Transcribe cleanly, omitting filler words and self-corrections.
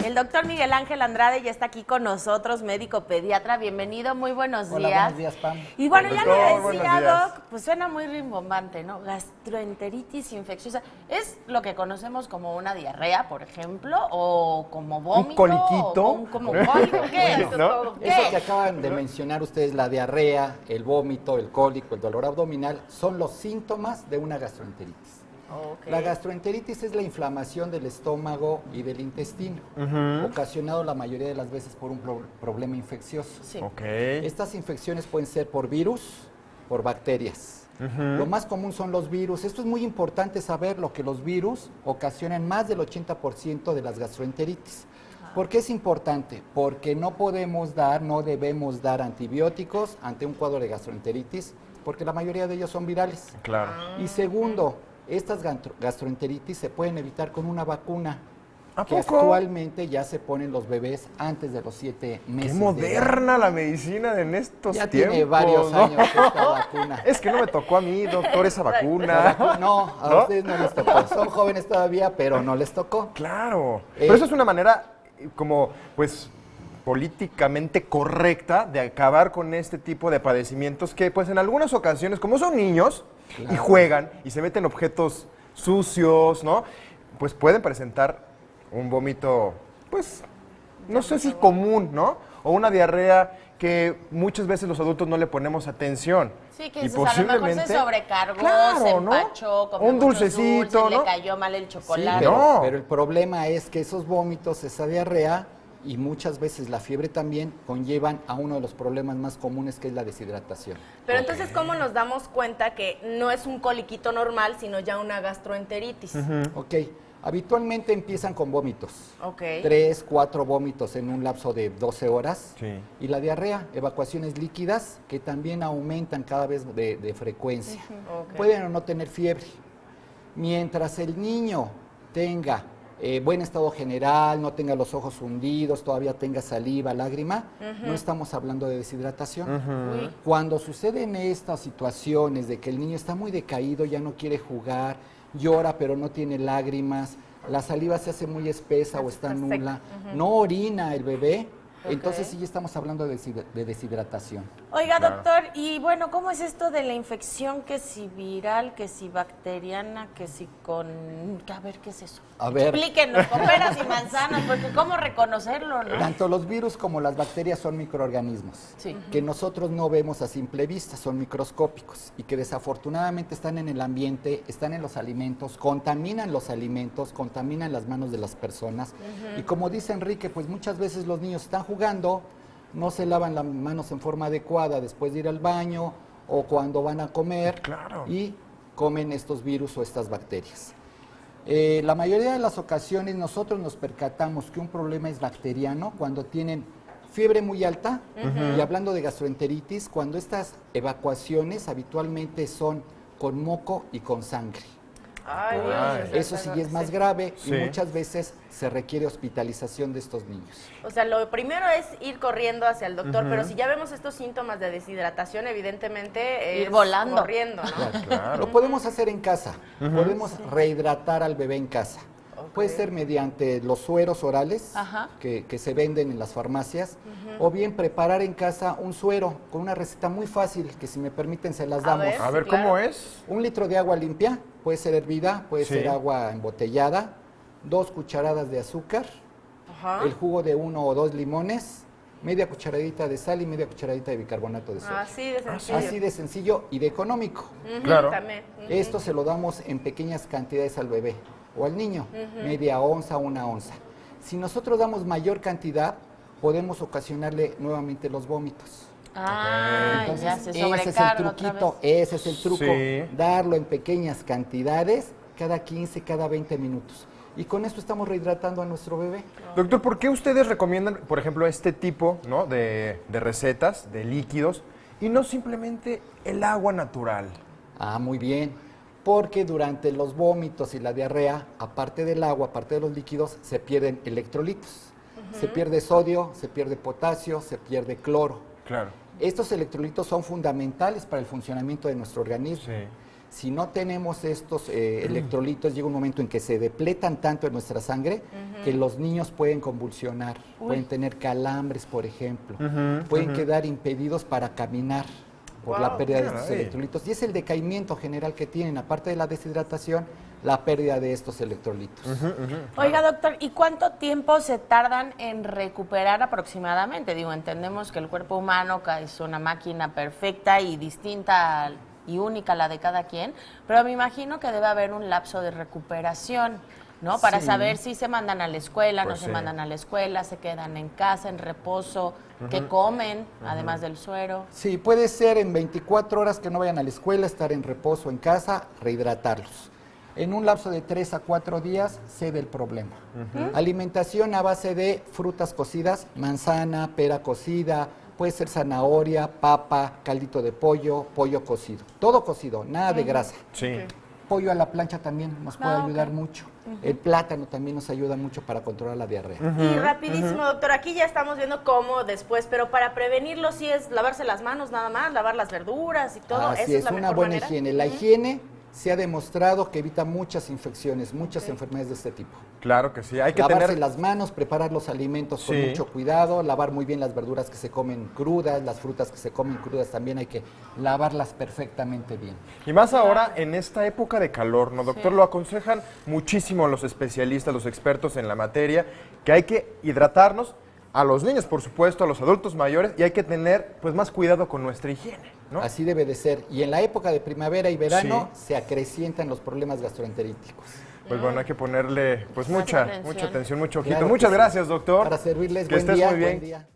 El doctor Miguel Ángel Andrade ya está aquí con nosotros, médico pediatra. Bienvenido, muy buenos días. Hola, buenos días, Pam. Y bueno, ya lo decía, días. Doc, pues suena muy rimbombante, ¿no? Gastroenteritis infecciosa. ¿Es lo que conocemos como una diarrea, por ejemplo? ¿O como vómito? ¿Un coliquito? ¿O como un cólico? ¿Qué es? ¿No? ¿Qué Eso es? que acaban de mencionar ustedes, la diarrea, el vómito, el cólico, el dolor abdominal, son los síntomas de una gastroenteritis. Ok. La gastroenteritis es la inflamación del estómago y del intestino, ocasionado la mayoría de las veces por un problema infeccioso. Sí. Ok. Estas infecciones pueden ser por virus, por bacterias. Lo más común son los virus. Esto es muy importante saberlo, que los virus ocasionan más del 80% de las gastroenteritis. ¿Por qué es importante? Porque no debemos dar antibióticos ante un cuadro de gastroenteritis, porque la mayoría de ellos son virales. Claro. Y segundo, estas gastroenteritis se pueden evitar con una vacuna ¿A que poco? actualmente ya se ponen los bebés antes de los 7 meses. Qué de edad. moderna la medicina en estos Ya tiempos. tiene varios ¿no? años esta vacuna. Es que no me tocó a mí, doctor, esa La vacuna. no, a ¿No? ustedes no les tocó. Son jóvenes todavía, pero no les tocó. Claro. Pero eso es una manera como, pues, políticamente correcta de acabar con este tipo de padecimientos que, pues, en algunas ocasiones, como son niños y Claro. juegan y se meten objetos sucios, ¿no? Pues pueden presentar un vómito, pues, no sé si común, ¿no? O una diarrea que muchas veces los adultos no le ponemos atención. Sí, que Y dices, a lo mejor se posiblemente- sobrecargó, Claro, se ¿no? empachó, comió Un muchos dulcecito, dulces, ¿no? le cayó mal el Sí, chocolate. No. pero el problema es que esos vómitos, esa diarrea y muchas veces la fiebre también conllevan a uno de los problemas más comunes, que es la deshidratación. Pero entonces, ¿cómo nos damos cuenta que no es un coliquito normal, sino ya una gastroenteritis? Ok, habitualmente empiezan con vómitos. Ok. 3, 4 vómitos en un lapso de 12 horas. Sí. Y la diarrea, evacuaciones líquidas que también aumentan cada vez de frecuencia. Ok. Pueden o no tener fiebre. Mientras el niño tenga buen estado general, no tenga los ojos hundidos, todavía tenga saliva, lágrima, no estamos hablando de deshidratación. Uy. Cuando suceden estas situaciones de que el niño está muy decaído, ya no quiere jugar, llora pero no tiene lágrimas, la saliva se hace muy espesa o está nula, no orina el bebé, entonces sí ya estamos hablando de deshidratación. Oiga, Claro. doctor, y bueno, ¿cómo es esto de la infección? Que si viral, que si bacteriana, que si con... A ver, ¿qué es eso? A ver. Explíquenos, con peras y manzanas, porque ¿cómo reconocerlo, no? Tanto los virus como las bacterias son microorganismos Sí. que nosotros no vemos a simple vista, son microscópicos y que desafortunadamente están en el ambiente, están en los alimentos, contaminan las manos de las personas. Y como dice Enrique, pues muchas veces los niños están jugando, no se lavan las manos en forma adecuada después de ir al baño o cuando van a comer Claro. y comen estos virus o estas bacterias. La mayoría de las ocasiones nosotros nos percatamos que un problema es bacteriano cuando tienen fiebre muy alta y hablando de gastroenteritis, cuando estas evacuaciones habitualmente son con moco y con sangre. Ay, Ay. Dios. Eso sí es más grave Sí. y muchas veces se requiere hospitalización de estos niños. O sea, lo primero es ir corriendo hacia el doctor, pero si ya vemos estos síntomas de deshidratación, evidentemente Ir es volando. corriendo, ¿no? Claro. Lo podemos hacer en casa, podemos rehidratar al bebé en casa. Puede ser mediante los sueros orales Ajá. que se venden en las farmacias, o bien preparar en casa un suero con una receta muy fácil que, si me permiten, se las damos. ver. A ver, Claro. ¿cómo es? 1 litro de agua limpia, puede ser hervida, puede Sí. ser agua embotellada, 2 cucharadas de azúcar, Ajá. el jugo de 1 o 2 limones, media cucharadita de sal y media cucharadita de bicarbonato de sodio. Así de sencillo. Así de sencillo y de económico. Ujú, Claro. También. Ujú. Esto se lo damos en pequeñas cantidades al bebé o al niño, media onza, 1 onza. Si nosotros damos mayor cantidad, podemos ocasionarle nuevamente los vómitos. Ah, Entonces, ya se ese es el sobrecarga otra truquito, vez. ese es el truco, Sí. darlo en pequeñas cantidades, cada 15, cada 20 minutos. Y con esto estamos rehidratando a nuestro bebé. Doctor, ¿por qué ustedes recomiendan, por ejemplo, este tipo, ¿no?, de recetas, de líquidos, y no simplemente el agua natural? Ah, muy bien. Porque durante los vómitos y la diarrea, aparte del agua, aparte de los líquidos, se pierden electrolitos. Se pierde sodio, se pierde potasio, se pierde cloro. Claro. Estos electrolitos son fundamentales para el funcionamiento de nuestro organismo. Sí. Si no tenemos estos electrolitos, llega un momento en que se depletan tanto en nuestra sangre que los niños pueden convulsionar, pueden tener calambres, por ejemplo, pueden quedar impedidos para caminar por la pérdida de estos electrolitos. Y es el decaimiento general que tienen, aparte de la deshidratación, la pérdida de estos electrolitos. Oiga, doctor, ¿y cuánto tiempo se tardan en recuperar aproximadamente? Digo, entendemos que el cuerpo humano es una máquina perfecta y distinta y única a la de cada quien, pero me imagino que debe haber un lapso de recuperación, ¿no? Para saber si se mandan a la escuela, Pues no se mandan a la escuela, se quedan en casa, en reposo, qué comen, además del suero. Sí, puede ser en 24 horas que no vayan a la escuela, estar en reposo en casa, rehidratarlos. En un lapso de 3 a 4 días cede el problema. Alimentación a base de frutas cocidas, manzana, pera cocida, puede ser zanahoria, papa, caldito de pollo, pollo cocido. Todo cocido, nada de grasa. Sí. Pollo a la plancha también nos puede ayudar mucho. El plátano también nos ayuda mucho para controlar la diarrea. Y rapidísimo, doctor, aquí ya estamos viendo cómo después, pero para prevenirlo sí es lavarse las manos nada más, lavar las verduras y todo. Así ¿Esa es, la una mejor buena manera? higiene. La higiene se ha demostrado que evita muchas infecciones, muchas enfermedades de este tipo. Claro que sí, hay que Lavarse tener... las manos, preparar los alimentos con Sí. mucho cuidado, lavar muy bien las verduras que se comen crudas, las frutas que se comen crudas también hay que lavarlas perfectamente bien. Y más ahora en esta época de calor, ¿no, doctor? Lo aconsejan muchísimo los especialistas, los expertos en la materia, que hay que hidratarnos, a los niños, por supuesto, a los adultos mayores, y hay que tener pues más cuidado con nuestra higiene, ¿no? Así debe de ser. Y en la época de primavera y verano se acrecientan los problemas gastroenteríticos. Pues bueno, hay que ponerle pues Mucha mucha atención. atención, mucho ojito. Claro que Muchas sí. gracias, doctor. Para servirles, Que buen estés día, muy bien. buen día.